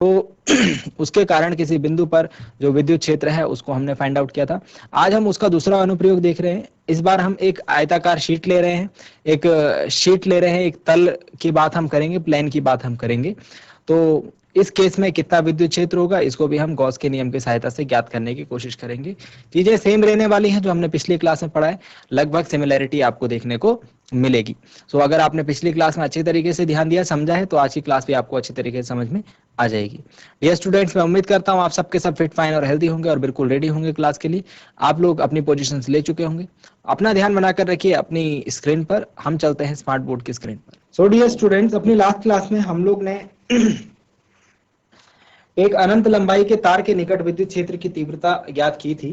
तो उसके कारण किसी बिंदु पर जो विद्युत क्षेत्र है उसको हमने फाइंड आउट किया था। आज हम उसका दूसरा अनुप्रयोग देख रहे हैं। इस बार हम एक आयताकार शीट ले रहे हैं, एक शीट ले रहे हैं, एक तल की बात हम करेंगे, प्लेन की बात हम करेंगे। तो इस केस में कितना विद्युत क्षेत्र होगा इसको भी हम गॉस के नियम की सहायता से ज्ञात करने की कोशिश करेंगे। चीजें सेम रहने वाली हैं जो हमने पिछली क्लास में पढ़ा है, लगभग सिमिलैरिटी आपको देखने को मिलेगी। सो अगर आपने पिछली क्लास में अच्छी तरीके से ध्यान दिया, समझा है, तो आज की क्लास भी आपको अच्छी तरीके से समझ में आ जाएगी। डियर स्टूडेंट्स, मैं उम्मीद करता हूं आप सबके सब फिट फाइन और हेल्दी होंगे और बिल्कुल रेडी होंगे क्लास के लिए। आप लोग अपनी पोजीशंस ले चुके होंगे। अपना ध्यान बनाकर रखिए अपनी स्क्रीन पर। हम चलते हैं स्मार्ट बोर्ड की स्क्रीन पर। सो डियर स्टूडेंट्स, अपनी लास्ट क्लास में हम लोग ने एक अनंत लंबाई के तार के निकट विद्युत क्षेत्र की तीव्रता ज्ञात की थी।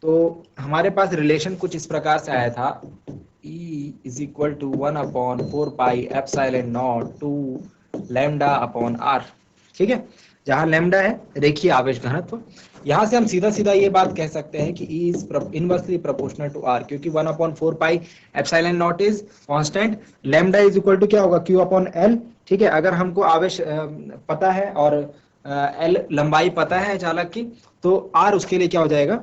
तो हमारे पास रिलेशन कुछ इस प्रकार से आया था, E is equal to 1/4πε0 two lambda upon R. ठीक है, जहां लैम्डा है रेखीय आवेश घनत्व। यहां से हम सीधा सीधा ये बात कह सकते हैं कि E is inversely proportional to R, क्योंकि 1/4πε0 is constant, lambda is equal to क्या होगा, Q अपॉन L। ठीक है, अगर हमको आवेश पता है और L लंबाई पता है चालक की, तो R उसके लिए क्या हो जाएगा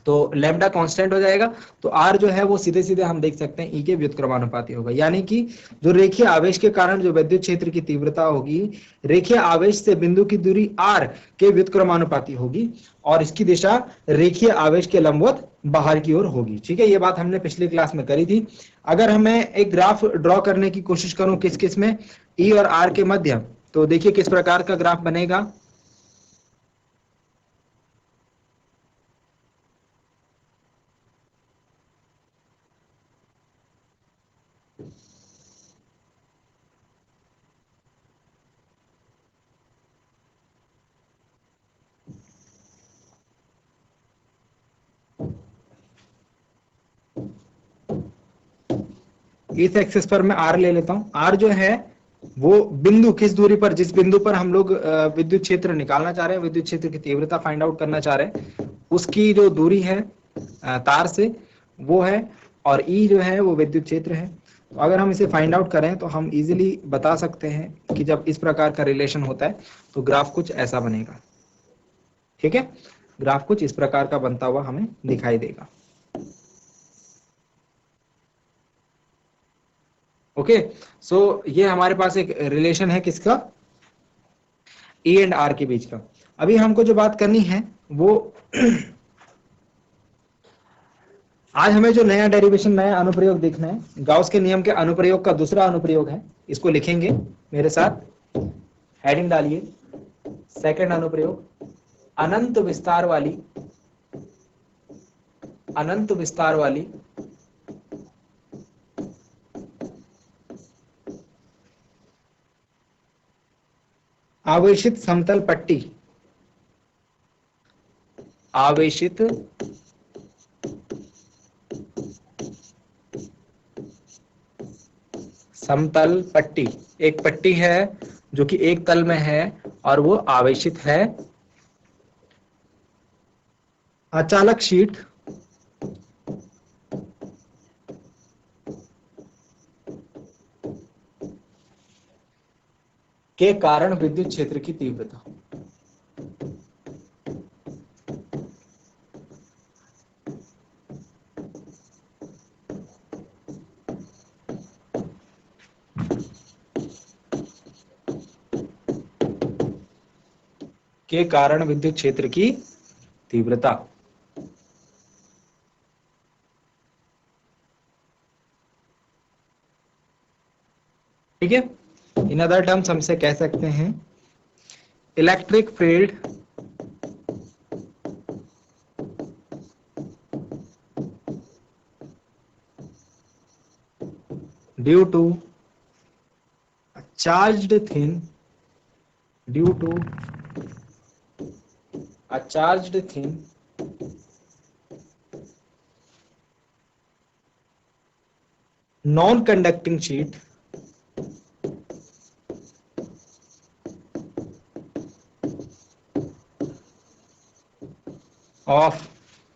तो लैम्डा कांस्टेंट हो जाएगा। तो आर जो है वो सीधे सीधे हम देख सकते हैं ई के व्युत्क्रमानुपाती होगा, यानी कि जो रेखीय आवेश के कारण जो विद्युत क्षेत्र की तीव्रता होगी रेखीय आवेश से बिंदु की दूरी आर के व्युत्क्रमानुपाती होगी और इसकी दिशा रेखीय आवेश के लंबवत बाहर की ओर होगी। ठीक है, ये बात हमने पिछली क्लास में करी थी। अगर हमें एक ग्राफ ड्रॉ करने की कोशिश करूं किस किस में, ई और आर के मध्य, तो देखिए किस प्रकार का ग्राफ बनेगा। इस एक्सिस पर मैं आर ले लेता हूं। आर जो है वो बिंदु किस दूरी पर, जिस बिंदु पर हम लोग विद्युत क्षेत्र निकालना चाह रहे हैं, विद्युत क्षेत्र की तीव्रता फाइंड आउट करना चाह रहे हैं, उसकी जो दूरी है तार से वो है, और ई जो है वो विद्युत क्षेत्र है। तो अगर हम इसे फाइंड आउट करें तो हम इजीली बता सकते हैं कि जब इस प्रकार का रिलेशन होता है तो ग्राफ कुछ ऐसा बनेगा। ठीक है, ग्राफ कुछ इस प्रकार का बनता हुआ हमें दिखाई देगा। ओके, सो ये हमारे पास एक रिलेशन है किसका, ई एंड आर के बीच का। अभी हमको जो बात करनी है वो आज हमें जो नया डेरिवेशन, नया अनुप्रयोग देखना है, गाउस के नियम के अनुप्रयोग का दूसरा अनुप्रयोग है। इसको लिखेंगे मेरे साथ, हेडिंग डालिए, सेकंड अनुप्रयोग, अनंत विस्तार वाली, अनंत विस्तार वाली आवेशित समतल पट्टी, आवेशित समतल पट्टी। एक पट्टी है जो कि एक तल में है और वो आवेशित है। अचालक शीट के कारण विद्युत क्षेत्र की तीव्रता, के कारण विद्युत क्षेत्र की तीव्रता। ठीक है, इन अदर टर्म्स हम इसे कह सकते हैं electric field due to charged thin, due to a charged thin non-conducting sheet of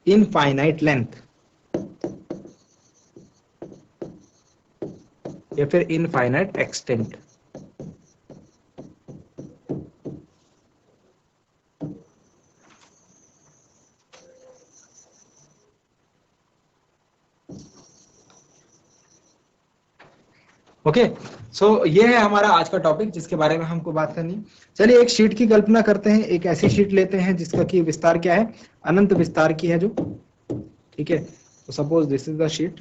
infinite length या फिर infinite extent। ओके, सो ये है हमारा आज का टॉपिक जिसके बारे में हमको बात करनी। चलिए एक शीट की कल्पना करते हैं, एक ऐसी शीट लेते हैं जिसका कि विस्तार क्या है, अनंत विस्तार की है जो, ठीक है। तो suppose this is the sheet,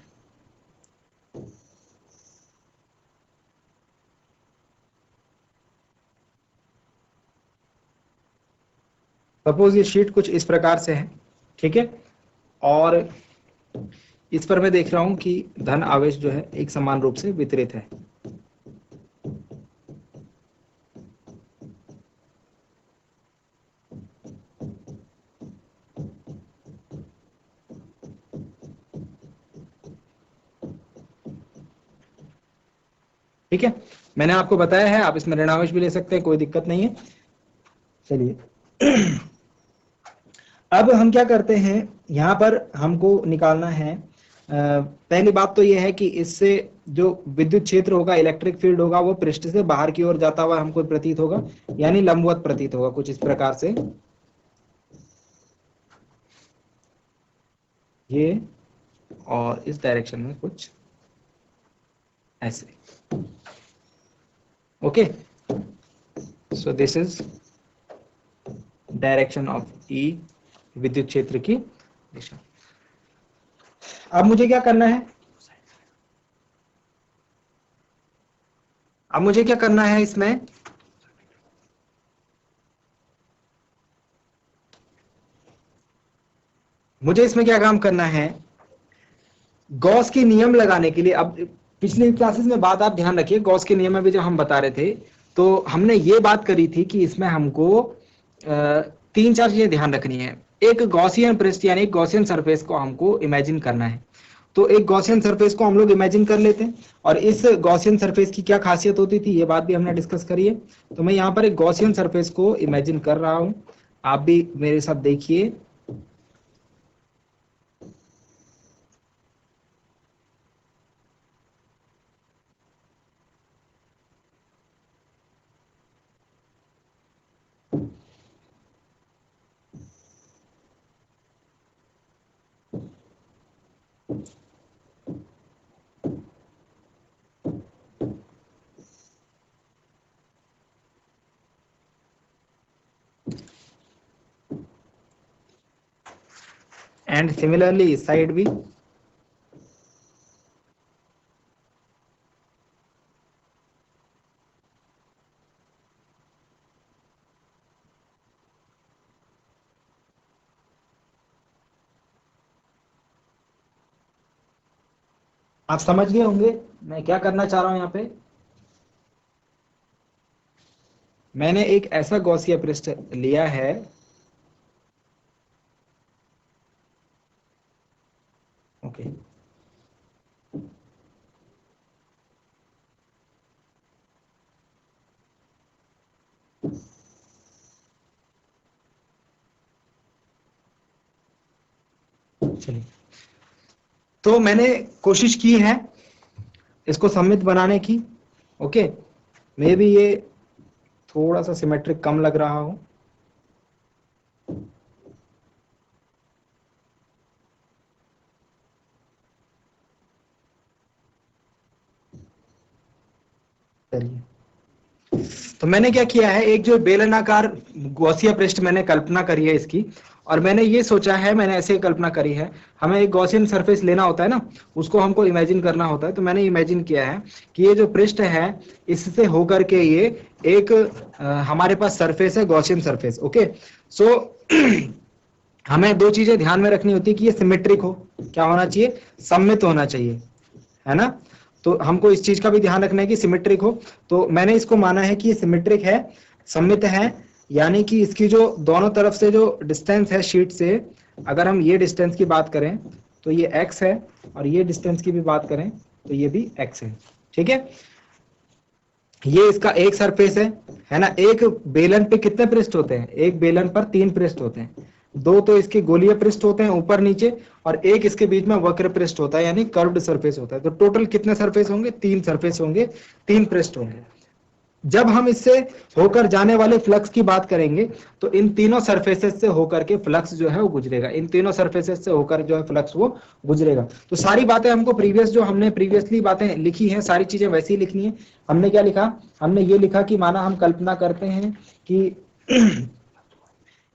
suppose ये शीट कुछ इस प्रकार से है, ठीक है। और इस पर मैं देख रहा हूं कि धन आवेश जो है एक समान रूप से वितरित है। ठीक है, मैंने आपको बताया है, आप इसमें ऋणावेश भी ले सकते हैं, कोई दिक्कत नहीं है। चलिए अब हम क्या करते हैं, यहाँ पर हमको निकालना है, पहली बात तो यह है कि इससे जो विद्युत क्षेत्र होगा, इलेक्ट्रिक फील्ड होगा, वो पृष्ठ से बाहर की ओर जाता हुआ हमको प्रतीत होगा, यानी लंबवत प्रतीत होगा कुछ इस प्रकार से, ये और इस डायरेक्शन में कुछ ऐसे। Okay, so this is direction of E, विद्युत क्षेत्र की दिशा। अब मुझे क्या करना है, अब मुझे क्या करना है इसमें, मुझे इसमें क्या काम करना है, गॉस के नियम लगाने के लिए। अब पिछले क्लासेस में बात आप ध्यान रखिए, गॉस के नियम में भी जब हम बता रहे थे तो हमने ये बात करी थी कि इसमें हमको 3-4 चीजें ध्यान रखनी है। एक गॉसियन पृष्ठ यानी गॉसियन सरफेस को हमको इमेजिन करना है। तो एक गॉसियन सरफेस को हम लोग इमेजिन कर लेते हैं, और इस गॉसियन सरफेस की क्या खासियत होती थी ये बात भी हमने डिस्कस करी है। तो मैं यहाँ पर एक गॉसियन सरफेस को इमेजिन कर रहा हूं, आप भी मेरे साथ देखिए। एंड सिमिलरली इस साइड भी। आप समझ गए होंगे मैं क्या करना चाह रहा हूं यहाँ पे। मैंने एक ऐसा गॉसिया पृष्ठ लिया है, ओके, चलिए। तो मैंने कोशिश की है इसको सममित बनाने की, ओके। मे बी ये थोड़ा सा सिमेट्रिक कम लग रहा हो, चलिए। तो मैंने क्या किया है, एक जो बेलनाकार गॉसिया पृष्ठ मैंने कल्पना करी है इसकी, और मैंने ये सोचा है, मैंने ऐसे कल्पना करी है, हमें एक गॉसियन सरफेस लेना होता है ना, उसको हमको इमेजिन करना होता है। तो मैंने इमेजिन किया है कि ये जो पृष्ठ है इससे होकर के ये एक हमारे पास सरफेस है, गॉसियन सरफेस, ओके। सो हमें दो चीजें ध्यान में रखनी होती है कि ये सिमेट्रिक हो, क्या होना चाहिए, सममित होना चाहिए, है ना। तो हमको इस चीज का भी ध्यान रखना है कि सिमेट्रिक हो। तो मैंने इसको माना है कि ये सिमेट्रिक है, सममित है, यानी कि इसकी जो दोनों तरफ से जो डिस्टेंस है शीट से, अगर हम ये डिस्टेंस की बात करें तो ये x है, और ये डिस्टेंस की भी बात करें तो ये भी x है, ठीक है। ये इसका एक सरफेस है ना। एक बेलन पे कितने पृष्ठ होते हैं, एक बेलन पर 3 पृष्ठ होते हैं, 2 तो इसके गोलीय पृष्ठ होते हैं ऊपर नीचे, और एक इसके बीच में वक्र पृष्ठ होता है यानी कर्व्ड सरफेस होता है। तो टोटल कितने सरफेस होंगे, 3 सरफेस होंगे, 3 पृष्ठ होंगे, जब हम इससे होकर जाने वाले फ्लक्स की बात करेंगे तो इन तीनों सरफेसेस से होकर के फ्लक्स जो है वो गुजरेगा, इन तीनों सरफेसेस से होकर जो है फ्लक्स वो गुजरेगा। तो सारी बातें हमको हमने प्रीवियसली बातें लिखी हैं, सारी चीजें वैसी ही लिखनी है। हमने क्या लिखा, हमने ये लिखा कि माना हम कल्पना करते हैं कि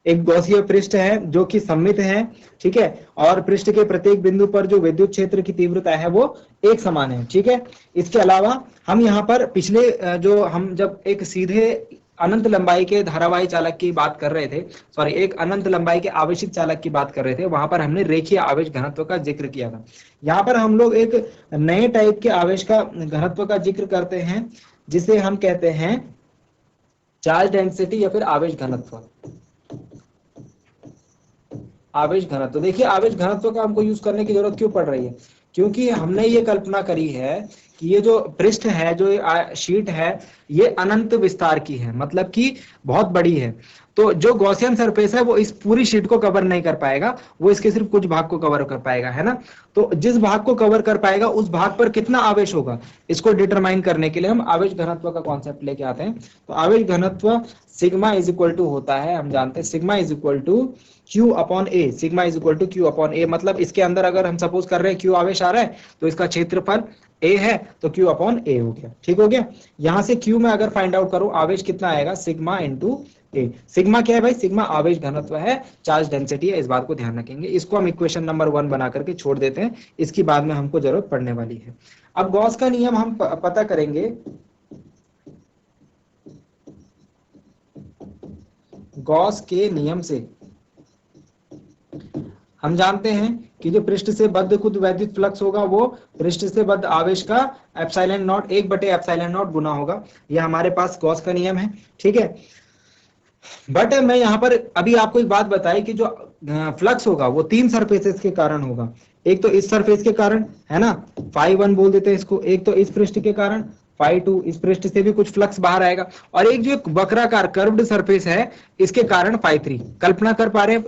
एक गॉसीय पृष्ठ है जो कि सममित है, ठीक है, और पृष्ठ के प्रत्येक बिंदु पर जो विद्युत क्षेत्र की तीव्रता है वो एक समान है, ठीक है। इसके अलावा हम यहाँ पर पिछले जो हम जब एक सीधे अनंत लंबाई के धारावाही चालक की बात कर रहे थे, सॉरी एक अनंत लंबाई के आवेशित चालक की बात कर रहे थे, वहां पर हमने रेखीय आवेश घनत्व का जिक्र किया था। यहाँ पर हम लोग एक नए टाइप के आवेश का घनत्व का जिक्र करते हैं जिसे हम कहते हैं चार्ज डेंसिटी या फिर आवेश घनत्व। आवेश घनत्व, देखिए आवेश घनत्व का हमको यूज करने की जरूरत क्यों पड़ रही है, क्योंकि हमने ये कल्पना करी है कि ये जो पृष्ठ है, जो शीट है, ये अनंत विस्तार की है, मतलब कि बहुत बड़ी है। तो जो गॉसियन सरफेस है वो इस पूरी शीट को कवर नहीं कर पाएगा, वो इसके सिर्फ कुछ भाग को कवर कर पाएगा, है ना। तो जिस भाग को कवर कर पाएगा उस भाग पर कितना आवेश होगा, इसको डिटरमाइन करने के लिए हम आवेश घनत्व का कॉन्सेप्ट लेके आते हैं। तो आवेश घनत्व सिग्मा इज इक्वल टू होता है, हम जानते हैं sigma is equal to Q upon A, sigma is equal to Q upon A, मतलब इसके अंदर अगर हम सपोज कर रहे हैं Q आवेश आ रहा है तो इसका क्षेत्रफल A है, तो Q अपॉन ए हो गया, ठीक हो गया। यहां से Q में अगर फाइंड आउट करूं आवेश कितना आएगा, सिग्मा इंटू ए। सिग्मा क्या है भाई, सिग्मा आवेश घनत्व है, चार्ज डेंसिटी है, इस बात को ध्यान रखेंगे। इसको हम इक्वेशन नंबर 1 बना करके छोड़ देते हैं, इसकी बाद में हमको जरूरत पड़ने वाली है। अब गॉस का नियम हम पता करेंगे। गॉस के नियम से हम जानते हैं कि जो पृष्ठ से बद्ध कुछ वैद्युत फ्लक्स होगा वो पृष्ठ से बद्ध आवेश का एप्सिलॉन नॉट 1/एप्सिलॉन नॉट गुना होगा। ये हमारे पास गॉस का नियम है, ठीक है। बट मैं यहाँ पर अभी आपको एक बात बताई कि जो फ्लक्स होगा वो 3 सरफेसेस के कारण होगा। एक तो इस सरफेस के कारण, है ना, φ1 बोल देते हैं इसको, एक तो इस पृष्ठ के कारण φ2, इस पृष्ठ से भी कुछ फ्लक्स बाहर आएगा, और एक जो एक वक्राकार कर्व्ड सरफेस है इसके कारण φ3। कल्पना कर पा रहे हैं,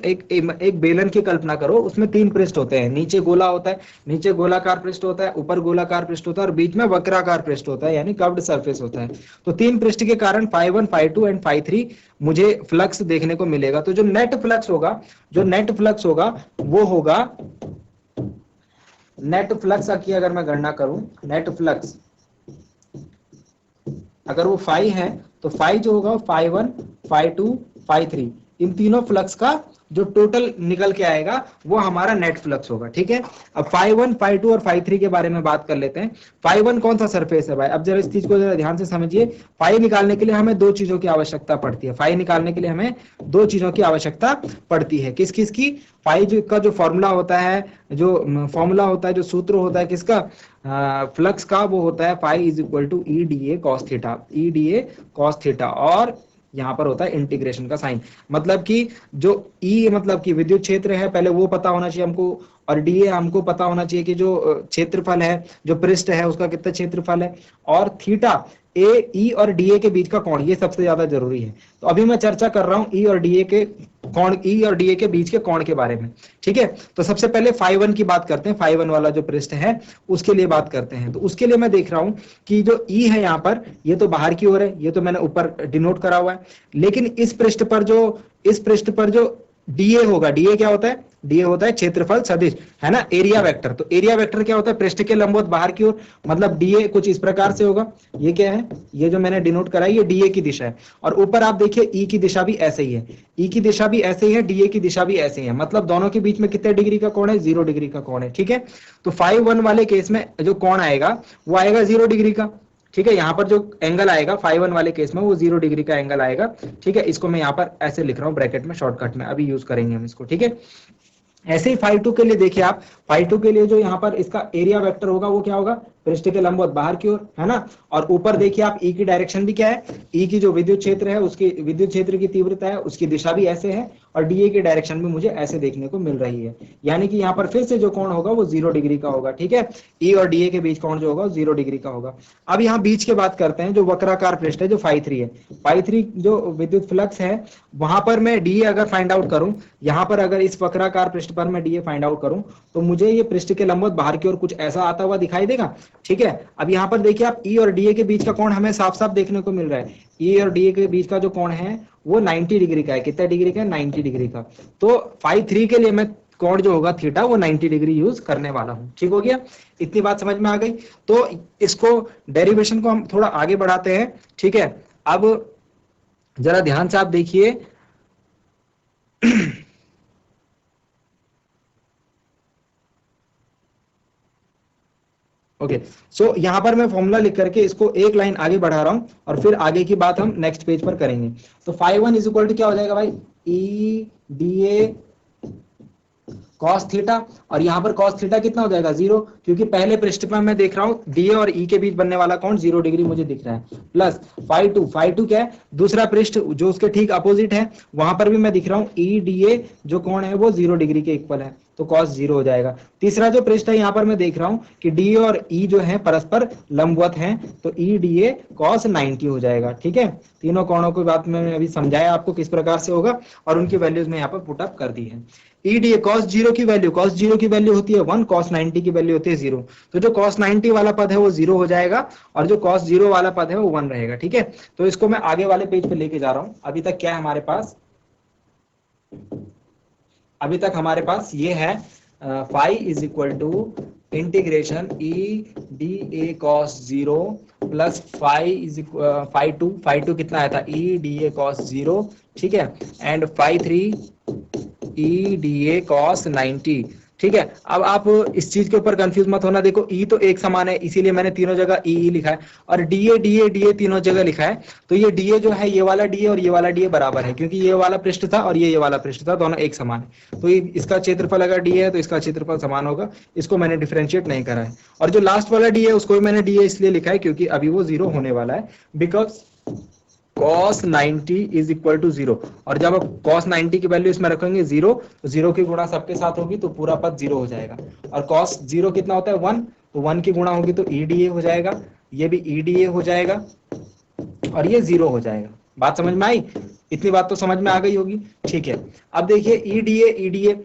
एक बेलन की कल्पना करो, उसमें 3 पृष्ठ होते हैं, नीचे गोला होता है, नीचे गोलाकार पृष्ठ होता है, ऊपर गोलाकार पृष्ठ होता है और बीच में वक्राकार पृष्ठ होता है, यानी कर्व्ड सरफेस होता है। तो 3 पृष्ठ के कारण φ1, φ2 एंड φ3 मुझे फ्लक्स देखने को मिलेगा। तो जो नेट फ्लक्स होगा वो होगा, नेट फ्लक्स की अगर मैं गणना करूं, नेट फ्लक्स अगर वो फाई है तो फाई जो होगा φ1, φ2, φ3, इन तीनों फ्लक्स का जो टोटल निकल के आएगा वो हमारा नेट फ्लक्स होगा, ठीक है। अब φ1, φ2 और φ3 के बारे में बात कर लेते हैं। φ1 कौन सा सरफेस है भाई, अब जरा इस चीज को जरा ध्यान से समझिए। फाई निकालने के लिए हमें 2 चीजों की आवश्यकता पड़ती है, फाई निकालने के लिए हमें 2 चीजों की आवश्यकता पड़ती है। किस किस की, फाई का जो फॉर्मूला होता है, जो सूत्र होता है किसका, फ्लक्स का, वो होता है phi is equal to E D A cos theta, और यहाँ पर होता है इंटीग्रेशन का साइन। मतलब कि जो ई मतलब कि विद्युत क्षेत्र है पहले वो पता होना चाहिए हमको, और डी ए हमको पता होना चाहिए कि जो क्षेत्रफल है, जो पृष्ठ है उसका कितना क्षेत्रफल है, और थीटा ए, ई और डी ए के बीच का कोण, ये सबसे ज्यादा जरूरी है। तो अभी मैं चर्चा कर रहा हूँ ई और डी ए के कोण, ई और डी ए के बीच के कोण के बारे में, ठीक है। तो सबसे पहले φ1 की बात करते हैं, φ1 वाला जो पृष्ठ है उसके लिए बात करते हैं। तो उसके लिए मैं देख रहा हूं कि जो ई है यहाँ पर, ये तो बाहर की ओर है, ये तो मैंने ऊपर डिनोट करा हुआ है, लेकिन इस पृष्ठ पर जो डीए होगा, डीए क्या होता है, डीए होता है क्षेत्रफल सदिश, है ना, एरिया वेक्टर। तो एरिया वेक्टर क्या होता है, पृष्ठ के लंबवत बाहर की ओर, मतलब डीए कुछ इस प्रकार से होगा। ये क्या है, ये जो मैंने डिनोट कराई ये डीए की दिशा है, और ऊपर आप देखिए ई की दिशा भी ऐसे ही है, ई की दिशा भी ऐसे ही है, डीए की दिशा भी ऐसे ही है, मतलब दोनों के बीच में कितने डिग्री का कोण है, 0 डिग्री का कोण है, ठीक है। तो φ1 वाले केस में जो कोण आएगा वो आएगा 0 डिग्री का, ठीक है। यहाँ पर जो एंगल आएगा φ1 वाले केस में वो 0 डिग्री का एंगल आएगा, ठीक है। इसको मैं यहाँ पर ऐसे लिख रहा हूँ ब्रैकेट में, शॉर्टकट में, अभी यूज करेंगे हम इसको, ठीक है। ऐसे ही φ2 के लिए देखिए आप, φ2 के लिए जो यहाँ पर इसका एरिया वेक्टर होगा वो क्या होगा, पृष्ठ के लंबवत बाहर की ओर, है ना। और ऊपर देखिए आप ई की डायरेक्शन भी क्या है, ई की जो विद्युत क्षेत्र है उसकी विद्युत क्षेत्र की तीव्रता है उसकी दिशा भी ऐसे है, और डीए की डायरेक्शन भी मुझे ऐसे देखने को मिल रही है, यानी कि यहाँ पर फिर से जो कोण होगा वो 0 डिग्री का होगा, ठीक है। ई और डीए के बीच कोण जो होगा 0 डिग्री का होगा। अब यहाँ बीच की बात करते हैं, जो वक्राकार पृष्ठ है जो φ3 है, φ3 जो विद्युत फ्लक्स है वहां पर मैं डीए अगर फाइंड आउट करूं, यहाँ पर अगर इस वक्राकार पृष्ठ पर मैं डीए फाइंड आउट करूं तो मुझे ये पृष्ठ के लंबवत बाहर की ओर कुछ ऐसा आता हुआ दिखाई देगा, ठीक है। अब यहाँ पर देखिए आप ई और डीए के बीच का कोण हमें साफ साफ देखने को मिल रहा है। ई और डीए के बीच का जो कोण है वो 90 डिग्री का है। कितना डिग्री का है? 90 डिग्री का। तो फाई 3 के लिए मैं कोण जो होगा थीटा वो 90 डिग्री यूज करने वाला हूं। ठीक हो गया, इतनी बात समझ में आ गई। तो इसको डेरिवेशन को हम थोड़ा आगे बढ़ाते हैं। ठीक है, अब जरा ध्यान से आप देखिए ओके सो यहाँ पर मैं फॉर्मूला लिख करके इसको एक लाइन आगे बढ़ा रहा हूं और फिर आगे की बात हम नेक्स्ट पेज पर करेंगे। तो फाई 1 इज इक्वल टू क्या हो जाएगा भाई? ई डी ए कॉस थीटा, और यहाँ पर कॉस थीटा कितना हो जाएगा? 0, क्योंकि पहले पृष्ठ पर मैं देख रहा हूँ डी और ई के बीच बनने वाला कोण 0 डिग्री मुझे दिख रहा है। प्लस फाई 2 क्या है? दूसरा पृष्ठ जो उसके ठीक अपोजिट है वहां पर भी मैं दिख रहा हूँ ई डी ए जो कोण है वो 0 डिग्री के इक्वल है, तो कॉस 0 हो जाएगा। तीसरा जो पृष्ठ है यहाँ पर मैं देख रहा हूँ कि डी और ई जो है परस्पर लंबवत हैं, तो ई डी ए कॉस 90 हो जाएगा। ठीक है, तीनों कोणों की बात मैंने अभी समझाया आपको किस प्रकार से होगा, और उनकी वैल्यूज में यहाँ पर पुट अप कर दी है। ई डी ए कॉस 0 की वैल्यू होती है 1, कॉस 90 की वैल्यू होती है 0। तो जो कॉस 90 वाला पद है वो 0 हो जाएगा और जो कॉस 0 वाला पद है वो 1 रहेगा। ठीक है, तो इसको मैं आगे वाले पेज पे लेके जा रहा हूं। अभी तक क्या है हमारे पास? अभी तक हमारे पास ये है phi is equal to integration E D A cos 0 plus phi two कितना आया था? E D A cos 0। ठीक है, and phi 3 E D A cos 90। ठीक है, अब आप इस चीज के ऊपर कंफ्यूज मत होना। देखो ई तो एक समान है, इसीलिए मैंने तीनों जगह ई लिखा है, और डी ए तीनों जगह लिखा है। तो ये डी ए जो है ये वाला डी ए और ये वाला डी ए बराबर है, क्योंकि ये वाला पृष्ठ था और ये वाला पृष्ठ था, दोनों एक समान है। तो इसका क्षेत्रफल अगर डी है तो इसका क्षेत्रफल समान होगा। इसको मैंने डिफरेंशिएट नहीं करा है। और जो लास्ट वाला डी है उसको भी मैंने डी ए इसलिए लिखा है क्योंकि अभी वो 0 होने वाला है, because cos 90 is equal to 0। और जब आप cos 90 की वैल्यू इसमें रखेंगे 0, तो 0 की गुणा सबके साथ होगी तो पूरा पद 0 हो जाएगा। और cos 0 कितना होता है? 1, तो 1 की गुणा होगी तो EDA हो जाएगा, ये भी EDA हो जाएगा और ये 0 हो जाएगा। बात समझ में आई? इतनी बात तो समझ में आ गई होगी। ठीक है, अब देखिए EDA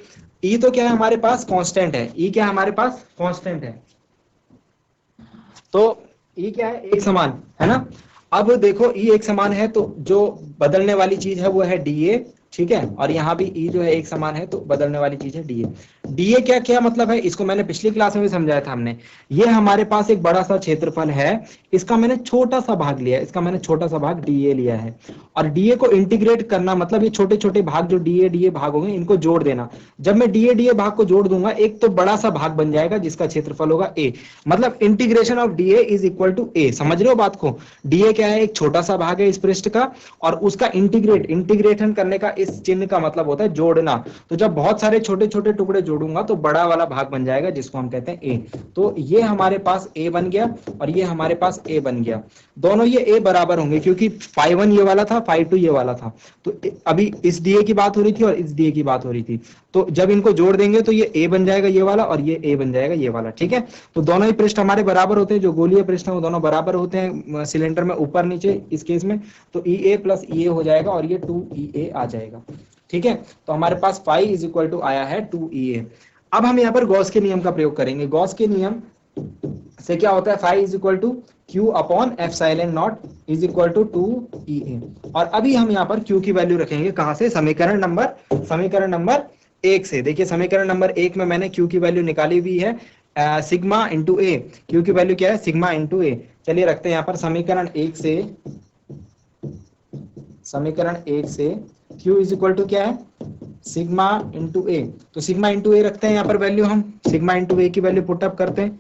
E तो क्या है हमारे पास? कांस्टेंट है। E क्या है हमारे पास? कांस्टेंट है। तो E क्या है? एक समान है ना। अब देखो E एक समान है तो जो बदलने वाली चीज है वो है DA। ठीक है, और यहाँ भी E जो है एक समान है तो बदलने वाली चीज है DA। DA क्या क्या मतलब है? इसको मैंने पिछली क्लास में भी समझाया था हमने। ये हमारे पास एक बड़ा सा क्षेत्रफल है, इसका मैंने छोटा सा भाग लिया है, इसका मैंने छोटा सा भाग DA लिया है। और DA को इंटीग्रेट करना मतलब ये छोटे छोटे भाग जो DA भाग होंगे इनको जोड़ देना। जब मैं DA भाग को जोड़ दूंगा एक तो बड़ा सा भाग बन जाएगा जिसका क्षेत्रफल होगा A। मतलब integration of DA is equal to A। समझ रहे हो बात को? DA क्या है? एक छोटा सा भाग है इस पृष्ठ का, और उसका इंटीग्रेशन करने का इस चिन्ह का मतलब होता है जोड़ना। तो जब बहुत सारे छोटे छोटे टुकड़े जोड़ूंगा तो बड़ा वाला भाग बन जाएगा जिसको हम कहते हैं A। तो ये हमारे पास A बन गया और ये हमारे पास A बन गया। दोनों ये A बराबर होंगे क्योंकि फाई 1 ये वाला था, फाई 2 ये वाला था। तो अभी इस DA की बात हो रही थी और इस DA की बात हो रही थी, तो जब इनको जोड़ देंगे तो ये A बन जाएगा ये वाला और ये A बन जाएगा ये वाला। ठीक है, तो दोनों ही पृष्ठ हमारे बराबर होते हैं, जो गोलीय पृष्ठ है वो दोनों बराबर होते हैं सिलेंडर में ऊपर नीचे इस केस में। तो EA प्लस EA हो जाएगा और ये 2EA आ जाएगा। ठीक है, तो हमारे पास फाई इज इक्वल टू आया है 2EA। अब हम यहाँ पर गॉस के नियम का प्रयोग करेंगे। गॉस के नियम से क्या होता है? Phi is equal to Q upon epsilon naught is equal to 2EA। और अभी हम यहाँ पर Q की वैल्यू रखेंगे कहां से? समीकरण नंबर 1 से। देखिए समीकरण नंबर 1 में मैंने Q की वैल्यू निकाली हुई है सिग्मा इंटू ए। Q की वैल्यू क्या है? सिग्मा इंटू ए। चलिए रखते हैं यहाँ पर समीकरण 1 से Q इज इक्वल टू क्या है? सिग्मा इंटू ए। तो सिग्मा इंटू ए रखते हैं यहाँ पर वैल्यू, हम सिग्मा इंटू ए की वैल्यू पुट अप करते हैं।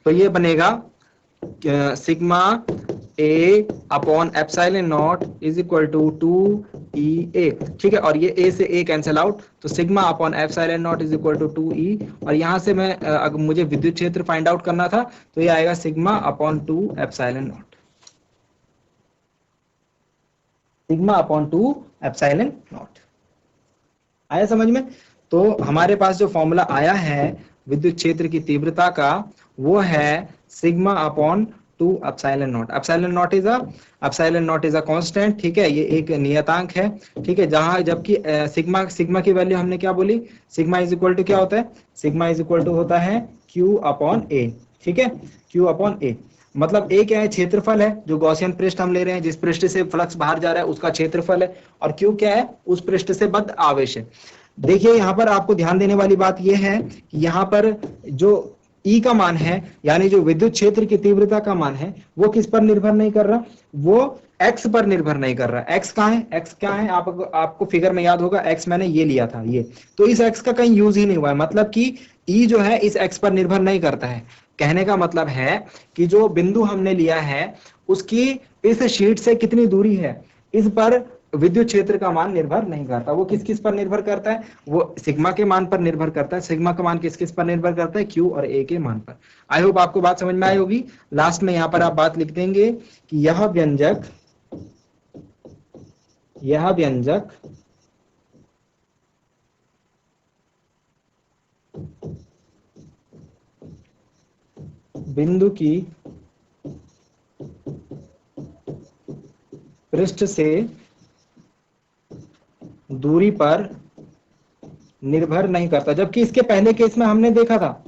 तो ये बनेगा sigma A upon epsilon naught is equal to 2EA। ठीक है, और ये ए से ए कैंसिल आउट, तो sigma upon epsilon naught is equal to 2E। और यहां से मैं अगर मुझे विद्युत क्षेत्र फाइंड आउट करना था तो ये आएगा sigma upon 2 epsilon not, sigma upon 2 epsilon not. आया समझ में? तो हमारे पास जो फॉर्मूला आया है विद्युत क्षेत्र की तीव्रता का वो है sigma upon 2 epsilon not. Epsilon naught is a constant. ठीक है, ये एक नियतांक है। ठीक है, जहां जबकि सिग्मा की वैल्यू हमने क्या बोली? सिग्मा इज इक्वल टू क्या होता है? सिग्मा इज इक्वल टू होता है Q अपॉन A, ठीक है, Q अपॉन A। मतलब A क्या है, क्षेत्रफल है, जो गॉसियन पृष्ठ हम ले रहे हैं, जिस पृष्ठ से फ्लक्स बाहर जा रहा है उसका क्षेत्रफल है, और Q क्या है, उस पृष्ठ से बद्ध आवेश है। देखिए यहाँ पर आपको ध्यान देने वाली बात यह है कि यहाँ पर जो E का मान है, यानी जो विद्युत क्षेत्र की तीव्रता का मान है, वो किस पर निर्भर नहीं कर रहा, वो x पर निर्भर नहीं कर रहा। x कहाँ है, x क्या है, आपको फिगर में याद होगा, x मैंने ये लिया था, ये तो इस x का कहीं यूज ही नहीं हुआ है, मतलब कि E जो है इस x पर निर्भर नहीं करता है। कहने का मतलब है कि जो बिंदु हमने लिया है उसकी इस शीट से कितनी दूरी है, इस पर विद्युत क्षेत्र का मान निर्भर नहीं करता। वो किस किस पर निर्भर करता है, वो सिग्मा के मान पर निर्भर करता है। सिग्मा का मान किस किस पर निर्भर करता है, Q और A के मान पर। आई होप आपको बात समझ में आई होगी। लास्ट में यहाँ पर आप बात लिख देंगे कि यह व्यंजक बिंदु की पृष्ठ से दूरी पर निर्भर नहीं करता। जबकि इसके पहले केस में हमने देखा था,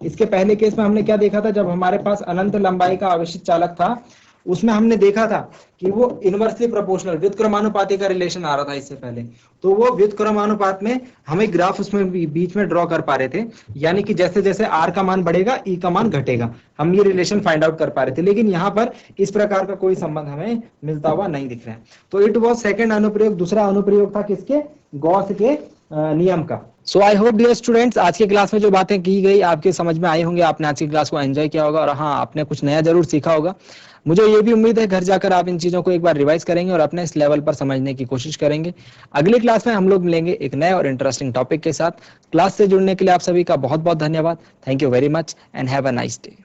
इसके पहले केस में हमने क्या देखा था, जब हमारे पास अनंत लंबाई का आवेशित चालक था, उसमें हमने देखा था कि वो इनवर्सली प्रोपोर्शनल व्युत्क्रमानुपाती का रिलेशन आ रहा था इससे पहले। तो वो व्युत्क्रमानुपात में हमें ग्राफ उसमें बीच में ड्रॉ कर पा रहे थे, यानी कि जैसे जैसे R का मान बढ़ेगा E का मान घटेगा, हम ये रिलेशन फाइंड आउट कर पा रहे थे। लेकिन यहाँ पर इस प्रकार का कोई संबंध हमें मिलता हुआ नहीं दिख रहा है। तो इट वॉज सेकेंड अनुप्रयोग। दूसरा अनुप्रयोग था किसके, गॉस के नियम का। सो आई होप डियर स्टूडेंट्स, आज के क्लास में जो बातें की गई आपके समझ में आई होंगे, आपने आज की क्लास को एंजॉय किया होगा, और हाँ, आपने कुछ नया जरूर सीखा होगा। मुझे ये भी उम्मीद है घर जाकर आप इन चीजों को एक बार रिवाइज करेंगे और अपने इस लेवल पर समझने की कोशिश करेंगे। अगली क्लास में हम लोग मिलेंगे एक नए और इंटरेस्टिंग टॉपिक के साथ। क्लास से जुड़ने के लिए आप सभी का बहुत बहुत धन्यवाद। Thank you very much and have a nice day.